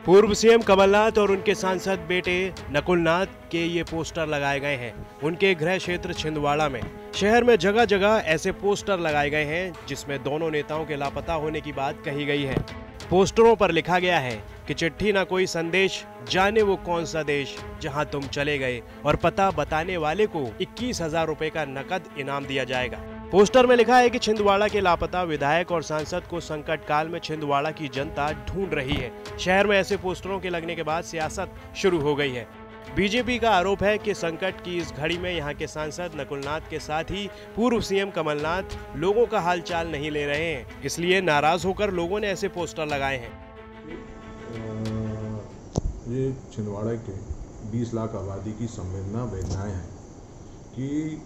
पूर्व सीएम कमलनाथ और उनके सांसद बेटे नकुलनाथ के ये पोस्टर लगाए गए हैं उनके गृह क्षेत्र छिंदवाड़ा में। शहर में जगह जगह ऐसे पोस्टर लगाए गए हैं जिसमें दोनों नेताओं के लापता होने की बात कही गई है। पोस्टरों पर लिखा गया है कि चिट्ठी ना कोई संदेश, जाने वो कौन सा देश जहां तुम चले गए, और पता बताने वाले को 21,000 रुपए का नकद इनाम दिया जाएगा। पोस्टर में लिखा है कि छिंदवाड़ा के लापता विधायक और सांसद को संकट काल में छिंदवाड़ा की जनता ढूंढ रही है। शहर में ऐसे पोस्टरों के लगने के बाद सियासत शुरू हो गई है। बीजेपी का आरोप है कि संकट की इस घड़ी में यहां के सांसद नकुलनाथ के साथ ही पूर्व सीएम कमलनाथ लोगों का हालचाल नहीं ले रहे हैं, इसलिए नाराज होकर लोगों ने ऐसे पोस्टर लगाए हैं। ये छिंदवाड़ा के 20 लाख आबादी की संवेदना वेदनाएं हैं कि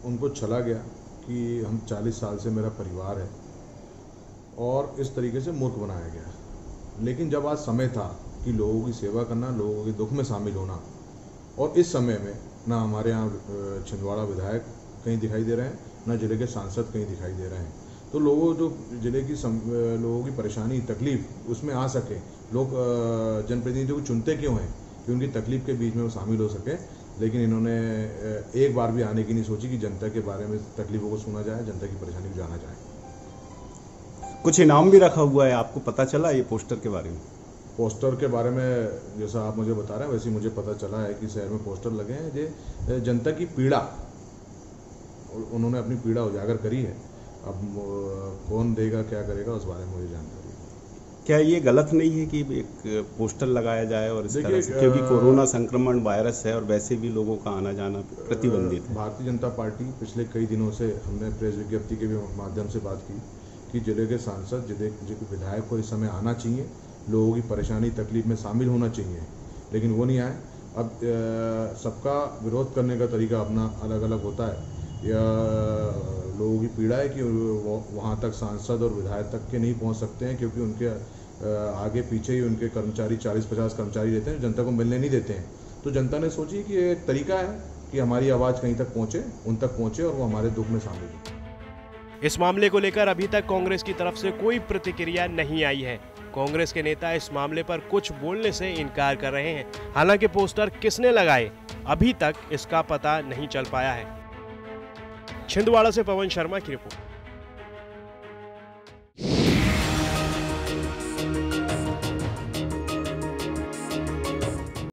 उनको चला गया कि हम 40 साल से मेरा परिवार है और इस तरीके से मूर्ख बनाया गया। लेकिन जब आज समय था कि लोगों की सेवा करना, लोगों के दुख में शामिल होना, और इस समय में ना हमारे यहाँ छिंदवाड़ा विधायक कहीं दिखाई दे रहे हैं, ना जिले के सांसद कहीं दिखाई दे रहे हैं, तो लोगों जो जिले की लोगों की परेशानी तकलीफ उसमें आ सके, लोग जनप्रतिनिधियों को चुनते क्यों हैं कि उनकी तकलीफ के बीच में वो शामिल हो सके। लेकिन इन्होंने एक बार भी आने की नहीं सोची कि जनता के बारे में तकलीफों को सुना जाए, जनता की परेशानी को जाना जाए। कुछ इनाम भी रखा हुआ है, आपको पता चला ये पोस्टर के बारे में? पोस्टर के बारे में जैसा आप मुझे बता रहे हैं वैसे ही मुझे पता चला है कि शहर में पोस्टर लगे हैं जो जनता की पीड़ा, उन्होंने अपनी पीड़ा उजागर करी है। अब कौन देगा क्या करेगा उस बारे में मुझे जानकारी। क्या ये गलत नहीं है कि एक पोस्टर लगाया जाए और इस तरह से, क्योंकि कोरोना संक्रमण वायरस है और वैसे भी लोगों का आना जाना प्रतिबंधित है। भारतीय जनता पार्टी पिछले कई दिनों से, हमने प्रेस विज्ञप्ति के भी माध्यम से बात की कि जिले के सांसद, जिले के विधायक को इस समय आना चाहिए, लोगों की परेशानी तकलीफ में शामिल होना चाहिए, लेकिन वो नहीं आए। अब सबका विरोध करने का तरीका अपना अलग अलग होता है, या लोगों की पीड़ा है कि वहाँ तक सांसद और विधायक तक के नहीं पहुँच सकते हैं क्योंकि उनके आगे पीछे ही उनके कर्मचारी 40-50 कर्मचारी रहते हैं, जनता को मिलने नहीं देते हैं। तो जनता ने सोची कि ये एक तरीका है कि हमारी आवाज़ कहीं तक पहुँचे, उन तक पहुँचे और वो हमारे दुख में शामिल हो। इस मामले को लेकर अभी तक कांग्रेस की तरफ से कोई प्रतिक्रिया नहीं आई है। कांग्रेस के नेता इस मामले पर कुछ बोलने से इनकार कर रहे हैं। हालांकि पोस्टर किसने लगाए अभी तक इसका पता नहीं चल पाया है। छिंदवाड़ा से पवन शर्मा की रिपोर्ट।